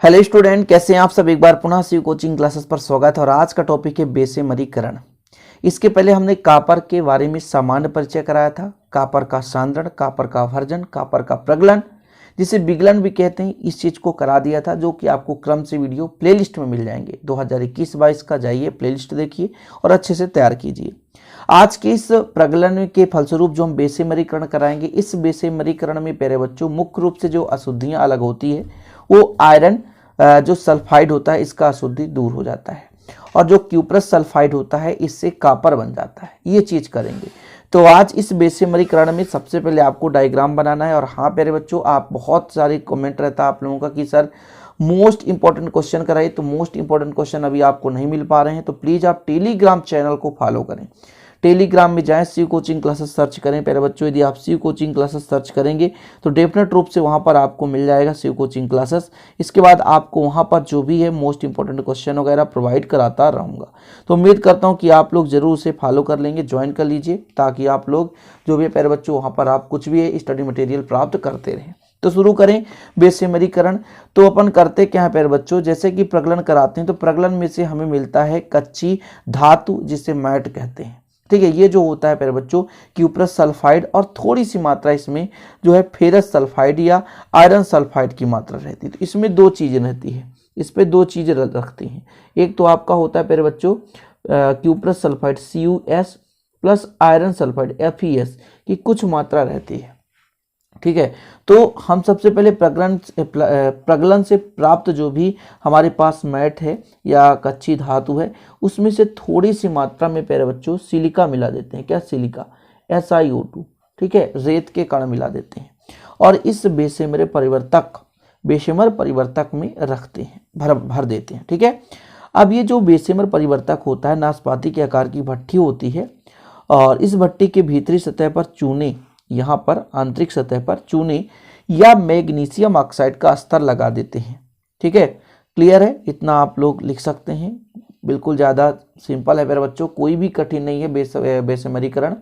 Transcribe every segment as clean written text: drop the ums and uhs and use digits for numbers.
Hello student, कैसे हैं आप सब। एक बार पुनः शिव कोचिंग क्लासेस पर स्वागत है। और आज का टॉपिक है बेसेमरीकरण। इसके पहले हमने कॉपर के बारे में सामान्य परिचय कराया था। कॉपर का सांद्रण, कॉपर का अपघर्जन, कॉपर का प्रगलन, जिसे विगलन भी कहते हैं, इस चीज को करा दिया था, जो कि आपको क्रम से वीडियो प्लेलिस्ट में मिल जाएंगे। 2021-22 का जाइए प्लेलिस्ट देखिए और अच्छे से तैयार कीजिए। आज के इस प्रगलन के फलस्वरूप जो हम बेसेमरीकरण कराएंगे, इस बेसेमरीकरण में प्यारे बच्चों मुख्य रूप से जो अशुद्धियां अलग होती है वो आयरन जो सल्फाइड होता है, इसका अशुद्धि दूर हो जाता है, और जो क्यूप्रस सल्फाइड होता है इससे कॉपर बन जाता है। ये चीज करेंगे। तो आज इस बेसेमरीकरण में सबसे पहले आपको डायग्राम बनाना है। और हाँ प्यारे बच्चों, आप बहुत सारे कमेंट रहता है आप लोगों का कि सर मोस्ट इंपॉर्टेंट क्वेश्चन कराइए, तो मोस्ट इंपॉर्टेंट क्वेश्चन अभी आपको नहीं मिल पा रहे हैं, तो प्लीज आप टेलीग्राम चैनल को फॉलो करें। टेलीग्राम में जाएं, शिव कोचिंग क्लासेस सर्च करें। प्यारे बच्चों, यदि आप शिव कोचिंग क्लासेस सर्च करेंगे तो डेफिनेट रूप से वहां पर आपको मिल जाएगा शिव कोचिंग क्लासेस। इसके बाद आपको वहां पर जो भी है मोस्ट इंपॉर्टेंट क्वेश्चन वगैरह प्रोवाइड कराता रहूंगा। तो उम्मीद करता हूं कि आप लोग जरूर उसे फॉलो कर लेंगे, ज्वाइन कर लीजिए, ताकि आप लोग जो भी प्यारे बच्चों वहां पर आप कुछ भी है स्टडी मटेरियल प्राप्त करते रहें। तो शुरू करें बेसेमरीकरण। तो अपन करते क्या है प्यारे बच्चों, जैसे कि प्रगलन कराते हैं तो प्रगलन में से हमें मिलता है कच्ची धातु, जिसे मैट कहते हैं। ठीक है, ये जो होता है प्यारे बच्चों क्यूप्रस सल्फाइड, और थोड़ी सी मात्रा इसमें जो है फेरस सल्फाइड या आयरन सल्फाइड की मात्रा रहती है। तो इसमें दो चीजें रहती है, इस पे दो चीजें रखती हैं। एक तो आपका होता है प्यारे बच्चों cuprous sulphide CuS plus iron sulphide FeS की कुछ मात्रा रहती है। ठीक है, तो हम सबसे पहले प्रगलन से प्राप्त जो भी हमारे पास मैट है या कच्ची धातु है, उसमें से थोड़ी सी मात्रा में प्यारे बच्चों सिलिका मिला देते हैं। क्या? Silica, SiO2। ठीक है, रेत के कण मिला देते हैं और इस बेसेमर परिवर्तक में रखते हैं, भर देते हैं। ठीक है, अब ये जो बेसेमर परिवर्तक होता है नाशपाती के आकार की भट्ठी होती है, और इस भट्टी के भीतरी सतह पर चूने, यहाँ पर आंतरिक सतह पर चूने या मैग्नीशियम ऑक्साइड का स्तर लगा देते हैं। ठीक है, क्लियर है? इतना आप लोग लिख सकते हैं, बिल्कुल ज़्यादा सिंपल है मेरे बच्चों, कोई भी कठिन नहीं है बेसेमरीकरण।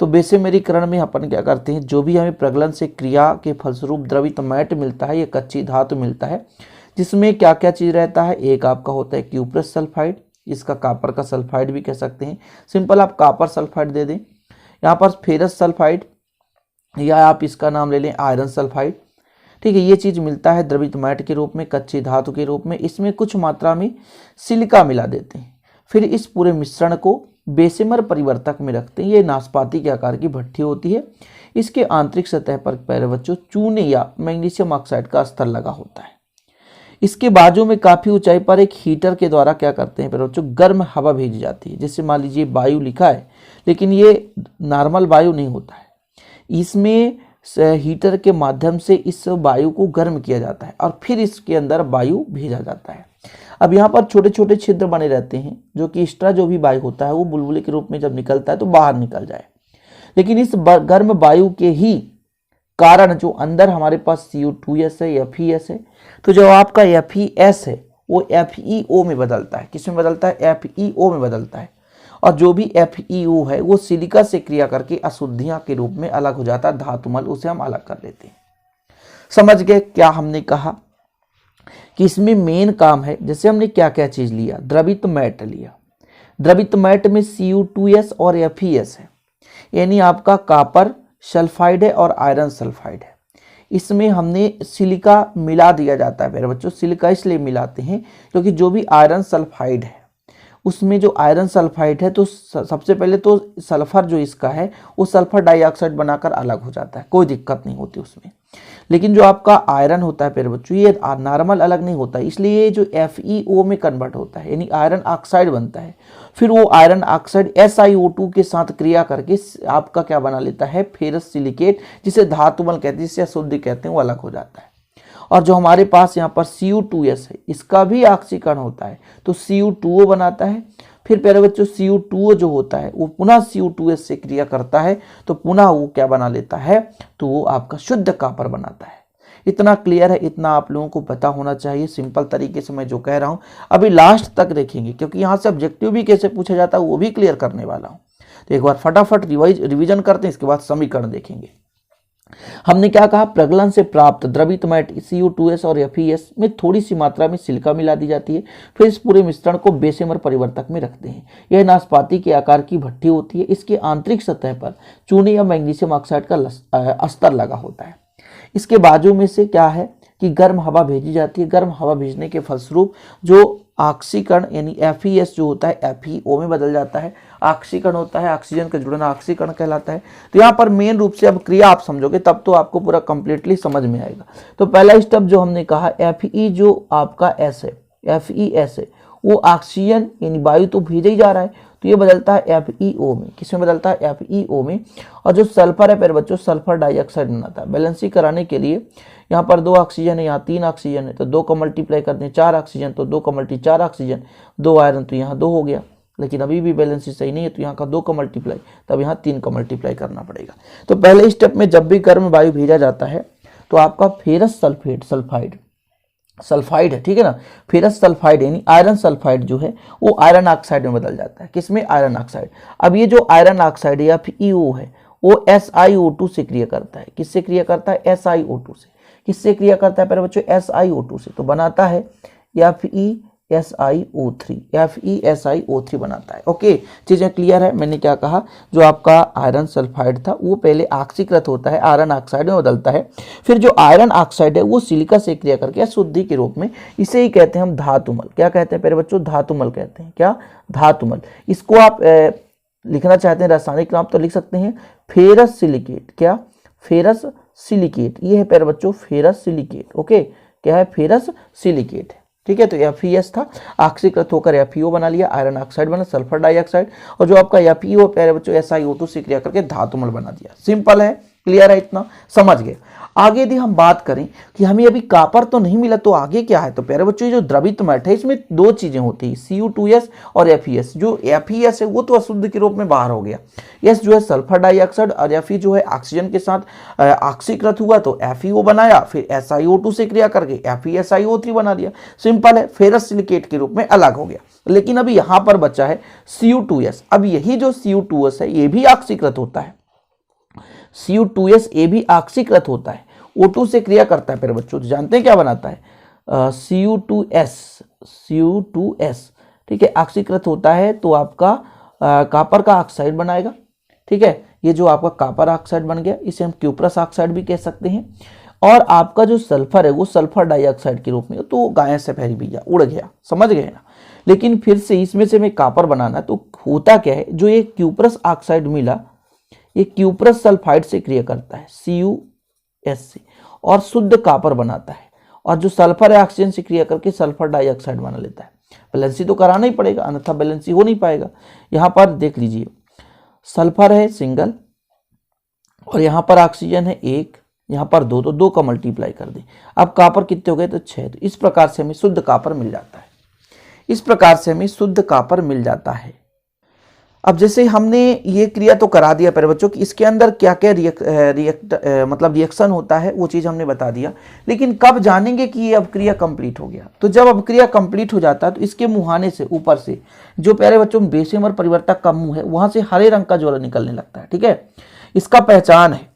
तो बेसेमरीकरण में अपन क्या करते हैं, जो भी हमें प्रगलन से क्रिया के फलस्वरूप द्रवित मैट मिलता है, ये कच्ची धातु मिलता है, जिसमें क्या क्या चीज़ रहता है। एक आपका होता है क्यूप्रस सल्फाइड, इसका कॉपर का सल्फाइड भी कह सकते हैं, सिंपल आप कॉपर सल्फाइड दे दें। यहाँ पर फेरस सल्फाइड, या आप इसका नाम ले लें आयरन सल्फाइड। ठीक है, ये चीज मिलता है द्रवित मैट के रूप में, कच्ची धातु के रूप में। इसमें कुछ मात्रा में सिलिका मिला देते हैं, फिर इस पूरे मिश्रण को बेसेमर परिवर्तक में रखते हैं। ये नाशपाती के आकार की भट्ठी होती है, इसके आंतरिक सतह पर प्यारे बच्चों चूने या मैग्नीशियम ऑक्साइड का स्तर लगा होता है। इसके बाजू में काफी ऊंचाई पर एक हीटर के द्वारा क्या करते हैं प्यारे बच्चों, गर्म हवा भेजी जाती है। जैसे मान लीजिए वायु लिखा है, लेकिन ये नॉर्मल वायु नहीं होता है, इसमें हीटर के माध्यम से इस वायु को गर्म किया जाता है और फिर इसके अंदर वायु भेजा जाता है। अब यहाँ पर छोटे छोटे छिद्र बने रहते हैं, जो कि एक्स्ट्रा जो भी वायु होता है वो बुलबुले के रूप में जब निकलता है तो बाहर निकल जाए। लेकिन इस गर्म वायु के ही कारण जो अंदर हमारे पास CO2S है, FeS है, तो जो आपका FeS है वो FeO में बदलता है। किस में बदलता है? FeO में बदलता है। और जो भी FeO है वो सिलिका से क्रिया करके अशुद्धियां के रूप में अलग हो जाता है, धातुमल, उसे हम अलग कर लेते हैं। समझ गए क्या हमने कहा? कि इसमें मेन काम है, जैसे हमने क्या क्या चीज लिया, द्रवित मैट लिया, द्रवित मैट में CO2S और FeS है, यानी आपका कॉपर सल्फाइड है और आयरन सल्फाइड है। इसमें हमने सिलिका मिला दिया जाता है मेरे बच्चों। सिलिका इसलिए मिलाते हैं क्योंकि जो भी आयरन सल्फाइड है, उसमें जो आयरन सल्फाइड है, तो सबसे पहले तो सल्फर जो इसका है वो सल्फर डाइऑक्साइड बनाकर अलग हो जाता है, कोई दिक्कत नहीं होती उसमें। लेकिन जो आपका आयरन होता है प्यारे बच्चों, ये नॉर्मल अलग नहीं होता, इसलिए ये जो FeO में कन्वर्ट होता है, यानी आयरन ऑक्साइड बनता है। फिर वो आयरन ऑक्साइड SiO2 के साथ क्रिया करके आपका क्या बना लेता है, फेरस सिलिकेट, जिसे धातुमल कहते हैं, जिसे अशुद्ध कहते हैं, वो अलग हो जाता है। और जो हमारे पास यहाँ पर CO2S है, इसका भी ऑक्सीकरण होता है, तो CO2O बनाता है। फिर प्यारे बच्चों CO2O जो होता है वो पुनः CO2S से क्रिया करता है, तो पुनः वो क्या बना लेता है, तो वो आपका शुद्ध कॉपर बनाता है। इतना क्लियर है, इतना आप लोगों को पता होना चाहिए। सिंपल तरीके से मैं जो कह रहा हूँ अभी लास्ट तक देखेंगे, क्योंकि यहाँ से ऑब्जेक्टिव भी कैसे पूछा जाता है वो भी क्लियर करने वाला हूँ। तो एक बार फटाफट रिवीजन करते हैं, इसके बाद समीकरण देखेंगे। हमने क्या कहा, प्रगलन से प्राप्त द्रवित मैट Cu2S और FeS में थोड़ी सी मात्रा में सिलिका मिला दी जाती है, फिर इस पूरे मिश्रण को बेसेमर परिवर्तक में रखते हैं। यह नाशपाती के आकार की भट्ठी होती है। इसके आंतरिक सतह पर चूने या मैग्नीशियम ऑक्साइड का अस्तर लगा होता है। इसके बाजू में से क्या है कि गर्म हवा भेजी जाती है। गर्म हवा भेजने के फलस्वरूप जो ऑक्सीकरण यानी FeS जो होता है FeO में बदल जाता है। ऑक्सीकरण होता है, ऑक्सीजन का जुड़ना ऑक्सीकरण कहलाता है। तो यहाँ पर मेन रूप से अब क्रिया आप समझोगे तब तो आपको पूरा कंप्लीटली समझ में आएगा। तो पहला स्टेप जो हमने कहा, Fe जो आपका S है, FeS है, वो ऑक्सीजन यानी वायु तो भेजा ही जा रहा है, तो ये बदलता है FeO में। किसमें बदलता है? FeO में। और जो सल्फर है प्यारे बच्चों, सल्फर डाइऑक्साइड बनाता है। बैलेंसिंग कराने के लिए यहाँ पर 2 ऑक्सीजन है, यहाँ 3 ऑक्सीजन है, तो 2 का मल्टीप्लाई करते हैं 4 ऑक्सीजन, तो 2 का मल्टी 4 ऑक्सीजन, 2 आयरन, तो यहाँ 2 हो गया। लेकिन अभी भी बैलेंस सही नहीं है, तो यहाँ का 2 का मल्टीप्लाई, तब यहाँ 3 का मल्टीप्लाई करना पड़ेगा। तो पहले स्टेप में जब भी गर्म वायु भेजा जाता है तो आपका फेरस सल्फाइड है, ठीक है ना। फेरस सल्फाइड यानी आयरन सल्फाइड जो है वो आयरन ऑक्साइड में बदल जाता है। किसमें? Iron oxide. अब ये जो आयरन ऑक्साइड या FeO है वो SiO2 से क्रिया करता है। किससे क्रिया करता है? SiO2 से। किससे क्रिया करता है प्यारे बच्चों? SiO2 से। तो बनाता है FeSiO3 बनाता है। ओके, चीजें क्लियर है। मैंने क्या कहा, जो आपका आयरन सल्फाइड था वो पहले ऑक्सीकृत होता है, आयरन ऑक्साइड में बदलता है। फिर जो आयरन ऑक्साइड है वो सिलिका से क्रिया करके अशुद्धि के रूप में, इसे ही कहते हैं हम धातुमल। क्या कहते हैं प्यारे बच्चों? धातुमल कहते हैं। क्या? धातुमल। इसको आप लिखना चाहते हैं रासायनिक नाम तो लिख सकते हैं फेरस सिलिकेट। क्या? Ferrous silicate. ये है प्यारे बच्चों फेरस सिलिकेट। ओके, क्या है? Ferrous silicate. ठीक है, तो FeS था, ऑक्सीकृत होकर FeO बना लिया, आयरन ऑक्साइड बना, सल्फर डाइऑक्साइड, और जो आपका FeO प्यारे बच्चों SiO2 से क्रिया करके धातुमल बना दिया। सिंपल है, क्लियर है, इतना समझ गए। आगे यदि हम बात करें कि हमें अभी कॉपर तो नहीं मिला, तो आगे क्या है, तो प्यारे बच्चों ये जो द्रवित मैट है इसमें 2 चीजें होती है, Cu2S और FeS। जो FeS है वो तो अशुद्ध के रूप में बाहर हो गया। S जो है सल्फर डाइऑक्साइड, और Fe जो है ऑक्सीजन के साथ ऑक्सीकृत हुआ तो FeO बनाया, फिर SiO2 से क्रिया करके FeSiO3 बना दिया। सिंपल है, फेरस सिलिकेट के रूप में अलग हो गया। लेकिन अभी यहां पर बचा है Cu2S। अब यही जो Cu2S है ये भी ऑक्सीकृत होता है। Cu2S ये भी ऑक्सीकृत होता है, O2 से क्रिया करता है। फिर बच्चों जानते हैं क्या बनाता है? Cu2S, ठीक है, ऑक्सीकृत होता है तो आपका कॉपर का ऑक्साइड बनाएगा। ठीक है, ये जो आपका कॉपर ऑक्साइड बन गया, इसे हम क्यूप्रस ऑक्साइड भी कह सकते हैं। और आपका जो सल्फर है वो सल्फर डाइऑक्साइड के रूप में, तो गायब से फैरी भैया उड़ गया, समझ गए ना। लेकिन फिर से इसमें से हमें कॉपर बनाना, तो होता क्या है, जो ये क्यूप्रस ऑक्साइड मिला ये क्यूप्रस सल्फाइड से क्रिया करता है CuS से, और शुद्ध कॉपर बनाता है। और जो सल्फर है ऑक्सीजन से क्रिया करके सल्फर डाइऑक्साइड बना लेता है। बैलेंसी तो कराना ही पड़ेगा, अन्यथा बैलेंसी हो नहीं पाएगा। यहाँ पर देख लीजिए, सल्फर है सिंगल, और यहाँ पर ऑक्सीजन है 1, यहाँ पर 2, तो 2 का मल्टीप्लाई कर दें। अब कॉपर कितने हो गए? तो 6। तो इस प्रकार से हमें शुद्ध कॉपर मिल जाता है। इस प्रकार से हमें शुद्ध कॉपर मिल जाता है। अब जैसे हमने ये क्रिया तो करा दिया प्यारे बच्चों कि इसके अंदर क्या क्या रिएक्शन होता है, वो चीज़ हमने बता दिया। लेकिन कब जानेंगे कि ये अपक्रिया कंप्लीट हो गया? तो जब अपक्रिया कंप्लीट हो जाता है तो इसके मुहाने से ऊपर से जो प्यारे बच्चों बेसेमर परिवर्तक का मुंह है वहां से हरे रंग का ज्वाला निकलने लगता है। ठीक है, इसका पहचान है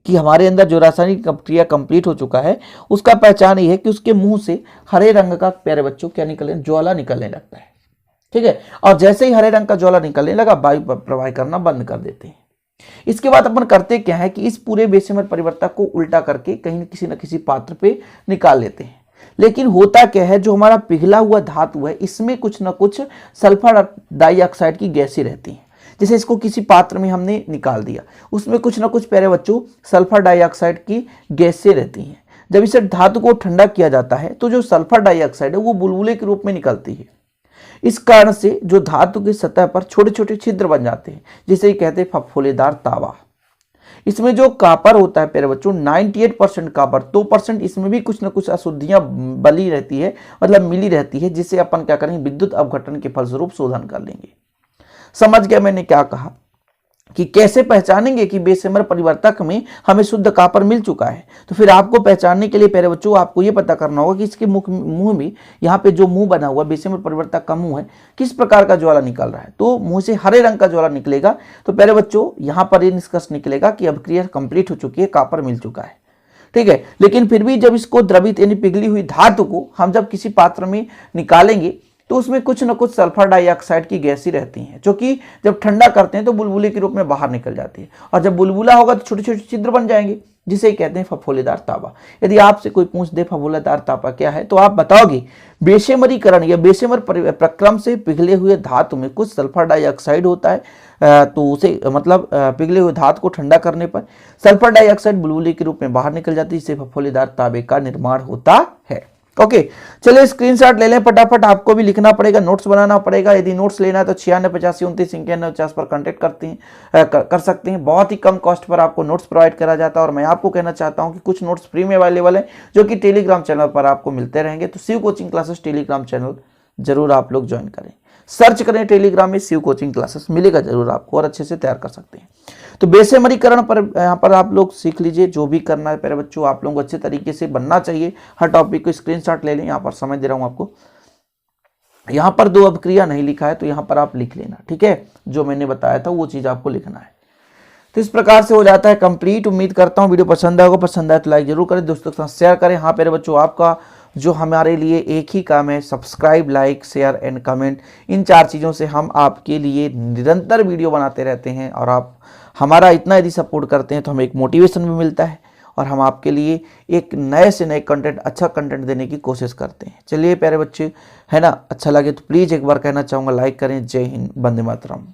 कि हमारे अंदर जो रासायनिक क्रिया कंप्लीट हो चुका है उसका पहचान ये है कि उसके मुंह से हरे रंग का प्यारे बच्चों क्या निकलने, ज्वाला निकलने लगता है। ठीक है, और जैसे ही हरे रंग का ज्वाला निकलने लगा वायु प्रवाह करना बंद कर देते हैं। इसके बाद अपन करते क्या है कि इस पूरे बेसेमर परिवर्तक को उल्टा करके कहीं किसी न किसी पात्र पे निकाल लेते हैं। लेकिन होता क्या है, जो हमारा पिघला हुआ धातु है इसमें कुछ न कुछ सल्फर डाइऑक्साइड की गैसें रहती हैं। जैसे इसको किसी पात्र में हमने निकाल दिया, उसमें कुछ ना कुछ प्यारे बच्चों सल्फर डाइऑक्साइड की गैसें रहती हैं। जब इसे धातु को ठंडा किया जाता है तो जो सल्फर डाइऑक्साइड है वो बुलबुले के रूप में निकलती है। इस कारण से जो धातु की सतह पर छोटे छोटे छिद्र बन जाते हैं, जिसे कहते हैं फफोलेदार तावा। इसमें जो कॉपर होता है प्यारे बच्चों 98% कॉपर, 2% इसमें भी कुछ न कुछ अशुद्धियां बली रहती है, मतलब मिली रहती है, जिसे अपन क्या करेंगे, विद्युत अपघटन के फलस्वरूप शोधन कर लेंगे। समझ गया मैंने क्या कहा? कि कैसे पहचानेंगे कि बेसेमर परिवर्तक में हमें शुद्ध कॉपर मिल चुका है। तो फिर आपको पहचानने के लिए प्यारे बच्चों आपको ये पता करना होगा कि इसके मुंह में, यहाँ पे जो मुंह बना हुआ बेसेमर परिवर्तक का मुंह है, किस प्रकार का ज्वाला निकल रहा है। तो मुंह से हरे रंग का ज्वाला निकलेगा। तो प्यारे बच्चों यहाँ पर ये निष्कर्ष निकलेगा कि अभिक्रिया कंप्लीट हो चुकी है, कॉपर मिल चुका है। ठीक है, लेकिन फिर भी जब इसको द्रवित यानी पिघली हुई धातु को हम जब किसी पात्र में निकालेंगे तो उसमें कुछ न कुछ सल्फर डाइऑक्साइड की गैस ही रहती हैं, जो कि जब ठंडा करते हैं तो बुलबुले के रूप में बाहर निकल जाती है, और जब बुलबुला होगा तो छोटे छोटे छिद्र बन जाएंगे, जिसे कहते हैं फफोलेदार तांबा। यदि आपसे कोई पूछ दे फफोलेदार तांबा क्या है, तो आप बताओगे बेशेमरीकरण या बेशेमर प्रक्रम से पिघले हुए धातु में कुछ सल्फर डाइऑक्साइड होता है। तो उसे मतलब पिघले हुए धातु को ठंडा करने पर सल्फर डाइऑक्साइड बुलबुले के रूप में बाहर निकल जाती है, इससे फफोलेदार तांबे का निर्माण होता है। ओके, चलिए स्क्रीनशॉट ले लें फटाफट। आपको भी लिखना पड़ेगा, नोट्स बनाना पड़ेगा। यदि नोट्स लेना है तो 968529 पर कॉन्टेक्ट कर सकते हैं। बहुत ही कम कॉस्ट पर आपको नोट्स प्रोवाइड करा जाता है। और मैं आपको कहना चाहता हूं कि कुछ नोट्स फ्री में अवेलेबल है, जो कि टेलीग्राम चैनल पर आपको मिलते रहेंगे। तो Shiv coaching classes Telegram channel जरूर आप लोग ज्वाइन करें, सर्च करें टेलीग्राम में शिव कोचिंग क्लासेस, मिलेगा जरूर आपको, और अच्छे से तैयार कर सकते हैं। तो बेशेमरीकरण पर यहाँ पर आप लोग सीख लीजिए, जो भी करना है प्यारे बच्चों, आप लोगों को अच्छे तरीके से बनना चाहिए। हर टॉपिक को स्क्रीनशॉट ले लें, यहाँ पर समझ दे रहा हूँ आपको। यहाँ पर 2 अभिक्रिया नहीं लिखा है तो यहाँ पर आप लिख लेना, ठीक है। जो मैंने बताया था वो चीज आपको लिखना है। तो इस प्रकार से हो जाता है कंप्लीट। उम्मीद करता हूँ वीडियो पसंद आएगा, पसंद आए तो लाइक जरूर करें, दोस्तों के साथ शेयर करें। हाँ प्यारे बच्चों, आपका जो हमारे लिए एक ही काम है, subscribe, like, share and comment. इन 4 चीज़ों से हम आपके लिए निरंतर वीडियो बनाते रहते हैं, और आप हमारा इतना यदि सपोर्ट करते हैं तो हमें एक मोटिवेशन भी मिलता है, और हम आपके लिए एक नए से नए कंटेंट, अच्छा कंटेंट देने की कोशिश करते हैं। चलिए प्यारे बच्चे, है ना, अच्छा लगे तो प्लीज़ एक बार कहना चाहूँगा लाइक करें। जय हिंद, वंदे मातरम।